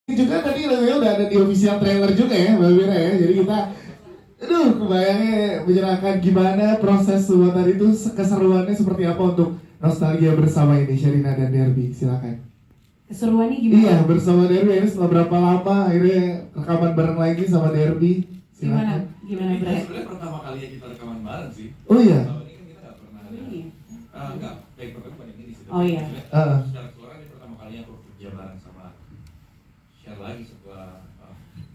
juga tadi lagunya udah ada di official trailer juga ya Mbak Mira ya. Jadi kita kebayangnya mencerahkan gimana proses semua tadi itu keseruannya seperti apa untuk nostalgia bersama ini Sherina dan Derby, silakan. Keseruannya gimana? Iya, bersama Derby ini setelah berapa lama akhirnya rekaman bareng lagi sama Derby. Gimana? Silakan. Gimana Ini Bray? sebenarnya pertama kali kita rekaman bareng sih. Oh iya. Tahun ini kan kita nggak pernah ada. Ini. Enggak, baik pertama bukan yang ini sih. Oh iya. Secara keseluruhan ini pertama kalinya aku kerja bareng sama share lagi setelah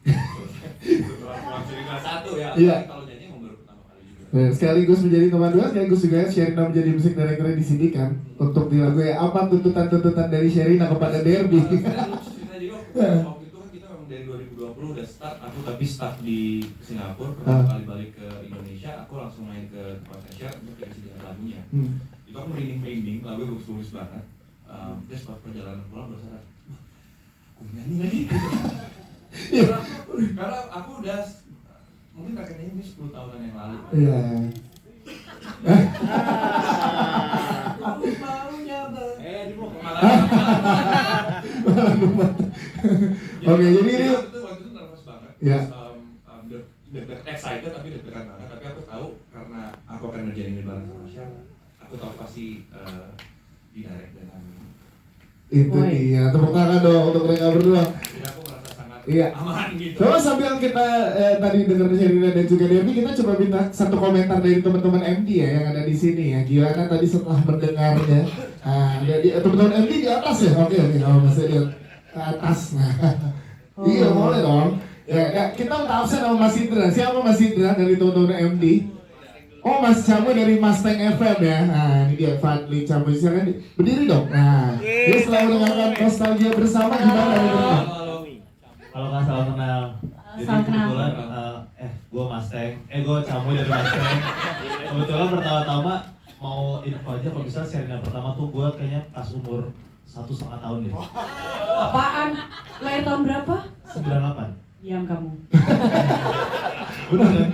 setelah pulang dari kelas 1 ya. Iya. Tapi kalau nyanyi emang baru pertama kali juga. Nah, sekaligus menjadi teman dua, sekaligus juga Sherina menjadi musik director di sini kan. Untuk di lagu ya, apa tuntutan-tuntutan dari Sherina kepada Derby? Saya lucu cerita jadi waktu itu kan kita memang dari 2020 udah start, aku tapi stuck di Singapura, pertama kali balik ke Indonesia, aku langsung main ke tempatnya Share untuk dikasih dengan lagunya. Itu aku merinding-merinding, lagu bagus-bagus banget. Terus pas perjalanan pulang baru sadar, aku nyanyi lagi. Karena aku udah mungkin kakeknya ini 10 tahunan yang lalu. Iya. Aku maunya di Oke, jadi ini waktu itu nervous banget. Ya. Excited tapi deg-degan banget. Tapi aku tahu karena aku akan ngerjain ini bareng sama Syah, aku tahu pasti direct dan itu dia, tepuk tangan dong untuk mereka berdua. jadi aku merasa sangat Iya. aman gitu. Coba sambil kita tadi dengar Sherina dan juga Derby, kita coba minta satu komentar dari teman-teman MD ya yang ada di sini ya. Gimana tadi setelah mendengarnya? Teman-teman MD di atas ya? Oke, kalau masih di atas. Nah, iya boleh dong. Ya, kita minta absen sama Mas Indra. Siapa Mas Indra dari teman-teman MD? Oh, Mas Camu dari Mustang FM ya. Nah, ini dia Fadli Camu. Silakan berdiri dong. Nah, dia selalu mendengarkan nostalgia bersama gimana teman-teman? Kalau nggak salah kenal. Jadi Salah kenal. kebetulan gue Mustang, gue Camu dari Mustang. Kebetulan pertama-tama mau info aja kalau bisa Sherina pertama tuh gue kayaknya pas umur 1,5 tahun deh. Apaan? Lahir tahun berapa? 98. Diam kamu. Bener kan?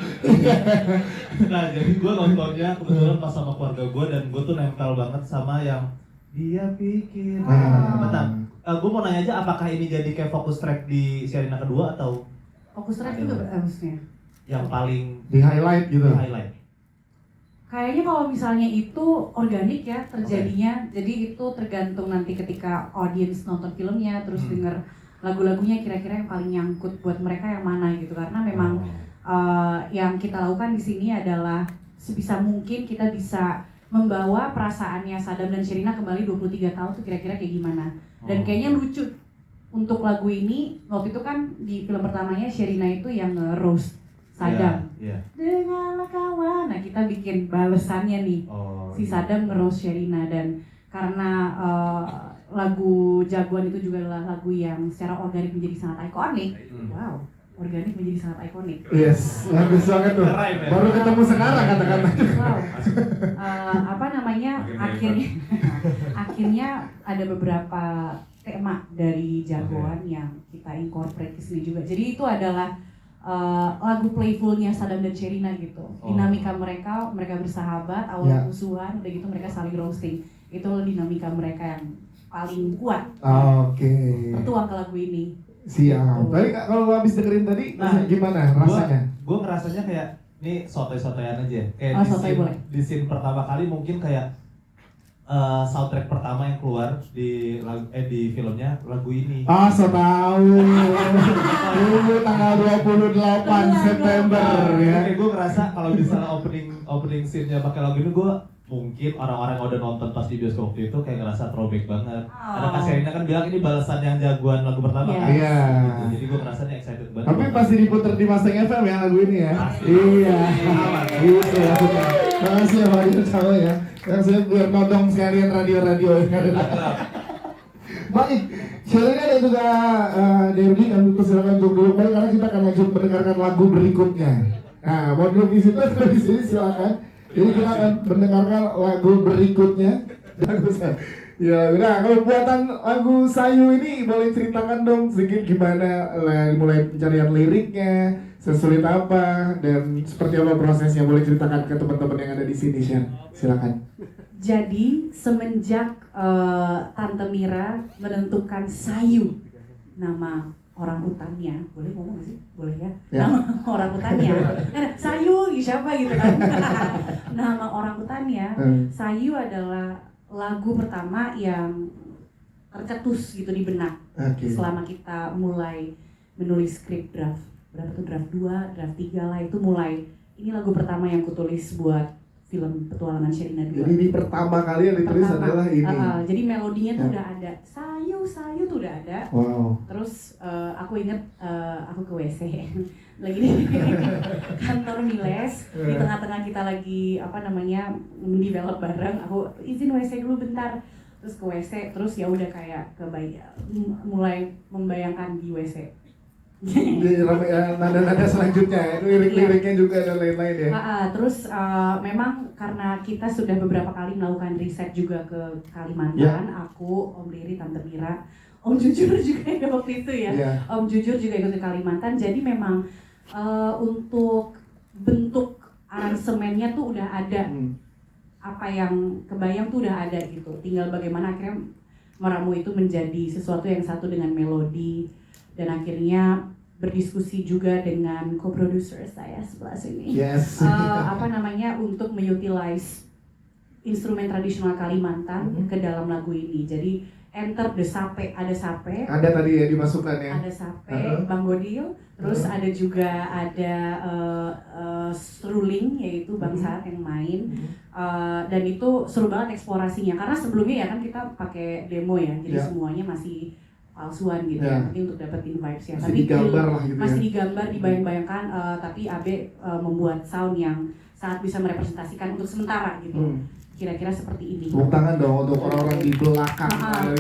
Nah jadi gue nontonnya kebetulan pas sama keluarga gue dan gue tuh nempel banget sama yang dia pikir. Bentar, gue mau nanya aja apakah ini jadi kayak fokus track di Sherina kedua atau Fokus track juga maksudnya. yang paling Di highlight gitu. highlight? Kayaknya kalau misalnya itu organik ya terjadinya. Jadi itu tergantung nanti ketika audience nonton filmnya terus denger lagu-lagunya kira-kira yang paling nyangkut buat mereka yang mana gitu. Karena memang yang kita lakukan di sini adalah sebisa mungkin kita bisa membawa perasaannya Sadam dan Sherina kembali 23 tahun tuh kira-kira kayak gimana. Dan kayaknya lucu untuk lagu ini, waktu itu kan di film pertamanya Sherina itu yang nge-roast Sadam. Iya. Dengarlah kawan, nah kita bikin balesannya nih. Si Sadam nge-roast Sherina dan karena lagu Jagoan itu juga adalah lagu yang secara organik menjadi sangat ikonik. Wow, organik menjadi sangat ikonik. Yes, bagus banget tuh. Baru ketemu sekarang kata-kata. Wow. Apa namanya? Akhirnya ada beberapa tema dari Jagoan yang kita incorporate ke sini juga. Jadi itu adalah lagu playfulnya Sadam dan Sherina gitu. Dinamika mereka bersahabat, awal musuhan, udah gitu mereka saling roasting. Itu dinamika mereka yang paling kuat. Oke. Tertuang ke lagu ini. Siap. Tapi kalau habis dengerin tadi, gimana rasanya? Gue ngerasanya kayak ini sotoy-sotoyan aja. Kayak Sotoy boleh. di scene pertama kali mungkin kayak soundtrack pertama yang keluar di filmnya lagu ini. So tahu. Dulu tanggal 28 September ya. Kayak gue ngerasa kalau misalnya opening scene-nya pakai lagu ini gue mungkin orang-orang yang udah nonton pas di bioskop waktu itu kayak ngerasa throwback banget. Karena Kak Sherina kan bilang ini balasan yang Jagoan lagu pertama kan. Iya. Gitu. Jadi gue ngerasa nih excited banget. Tapi pasti diputer di Mustang FM ya lagu ini ya. Iya. Gitu ya. Terima kasih ya Pak Dio Cawe ya. Yang saya biar nodong sekalian radio-radio yang ada. Baik, Sherina dan juga Derby kami persilakan untuk duduk kembali karena kita akan lanjut mendengarkan lagu berikutnya. Nah, mau duduk di situ atau di sini silakan. Jadi kita akan mendengarkan lagu berikutnya. Bagus kan? Ya, udah kalau buatan lagu Sayu ini boleh ceritakan dong sedikit gimana mulai pencarian liriknya, sesulit apa dan seperti apa prosesnya, boleh ceritakan ke teman-teman yang ada di sini, Sher. Silakan. Jadi semenjak Tante Mira menentukan Sayu nama orang utannya, boleh ngomong gak sih? Boleh ya? Ya. Nama orang utannya, Sayu siapa gitu kan? Nama orang utannya, Sayu adalah lagu pertama yang tercetus gitu di benak selama kita mulai menulis skrip draft. Berapa tuh draft 2, draft 3 lah itu mulai. Ini lagu pertama yang kutulis buat film Petualangan Sherina 2. Jadi ini pertama kali yang ditulis adalah ini. Jadi melodinya tuh udah ada. Sayu tuh udah ada. Wow. Terus aku inget aku ke WC lagi di kantor Miles, di tengah-tengah kita lagi mendevelop bareng. Aku izin WC dulu bentar. Terus ke WC, terus ya udah kayak mulai membayangkan di WC. Nada-nada selanjutnya, lirik-liriknya juga dan lain-lain ya. Terus memang karena kita sudah beberapa kali melakukan riset juga ke Kalimantan, aku, Om Riri, Tante Mira, Om Jujur juga ada waktu itu ya. Om Jujur juga ikut ke Kalimantan, jadi memang untuk bentuk aransemennya tuh udah ada. Apa yang kebayang tuh udah ada gitu. Tinggal bagaimana akhirnya meramu itu menjadi sesuatu yang satu dengan melodi. Dan akhirnya berdiskusi juga dengan co-producer saya sebelah sini. Yes. Untuk mengutilize instrumen tradisional Kalimantan ke dalam lagu ini. Jadi enter the sape, ada sape. Ada tadi ya dimasukkan ya. Ada sape, Bang Godil. Terus ada juga struling yaitu Bang Saat yang main. Dan itu seru banget eksplorasinya. Karena sebelumnya ya kan kita pakai demo ya. Jadi semuanya masih palsuan gitu ya, tapi untuk dapetin vibes-nya. Tapi digambar lah gitu masih digambar, dibayang-bayangkan, tapi Abe membuat sound yang sangat bisa merepresentasikan untuk sementara gitu. Kira-kira seperti ini. Tepuk tangan dong untuk orang-orang di belakang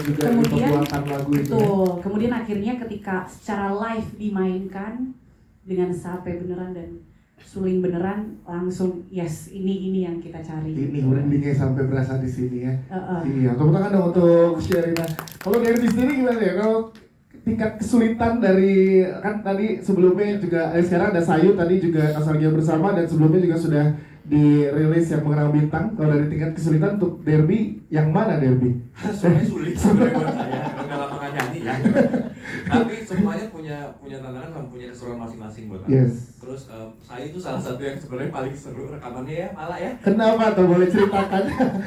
juga di pembuatan lagu itu. Betul. Kemudian akhirnya ketika secara live dimainkan dengan sape beneran dan suling beneran, langsung yes, ini yang kita cari. Ini brandingnya sampai berasa di sini ya. Iya, tepuk tangan dong untuk Sherina. Kalau dari sendiri gimana ya? Kalau tingkat kesulitan dari, kan tadi sebelumnya juga sekarang ada Sayu, tadi juga Nostalgia Bersama, dan sebelumnya juga sudah dirilis yang Mengenang Bintang. Kalau dari tingkat kesulitan untuk Derby, yang mana Derby? Semuanya sulit sebenarnya buat saya, karena lama nggak nyanyi ya. Tapi semuanya punya tantangan dan punya keseruan masing-masing buat aku. Yes. Terus saya itu salah satu yang sebenarnya paling seru rekamannya ya, malah ya. Kenapa tuh, boleh ceritakan?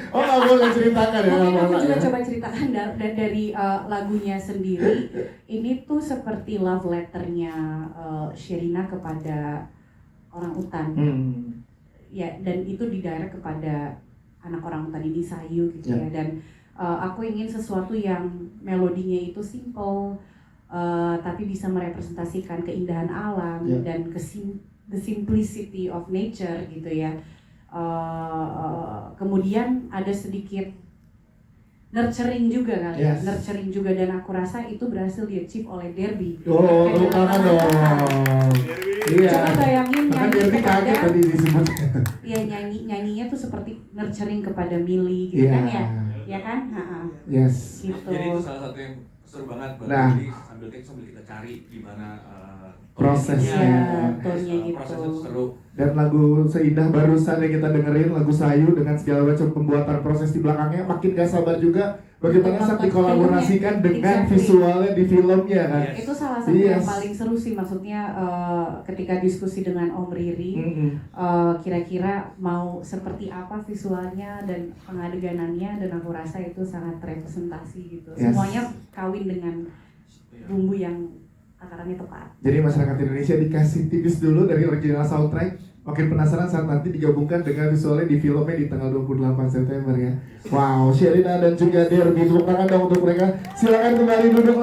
Oh nggak boleh ceritakan ya? Aku juga coba ceritakan dari lagunya sendiri. Ini tuh seperti love letternya Sherina kepada orang utan. Ya, dan itu didirect kepada anak orang utan ini, Sayu gitu ya. Dan aku ingin sesuatu yang melodinya itu simple, tapi bisa merepresentasikan keindahan alam dan the simplicity of nature gitu ya. Kemudian ada sedikit nurturing juga kali ya, nurturing juga, dan aku rasa itu berhasil di-achieve oleh Derby. Oh, tangan dong. Iya. Coba bayangin nyanyi kepada, tadi disebut. Iya, nyanyinya tuh seperti nurturing kepada Millie gitu kan ya, ya kan? Yes. Gitu. Jadi itu salah satu yang seru banget. Jadi sambil kita cari gimana prosesnya, gitu. Proses itu seru. Dan lagu seindah barusan yang kita dengerin, lagu Sayu dengan segala macam pembuatan proses di belakangnya, makin gak sabar juga bagaimana saat dikolaborasikan dengan visualnya di filmnya kan. Itu salah satu yang paling seru sih, maksudnya ketika diskusi dengan Om Riri, kira-kira mau seperti apa visualnya dan pengadeganannya, dan aku rasa itu sangat representasi gitu. Semuanya kawin dengan bumbu yang takarannya tepat. Jadi masyarakat Indonesia dikasih tipis dulu dari original soundtrack. Makin penasaran saat nanti digabungkan dengan visualnya di filmnya di tanggal 28 September ya. Wow, Sherina dan juga Derby, tepuk tangan dong untuk mereka. Silakan kembali duduk lagi.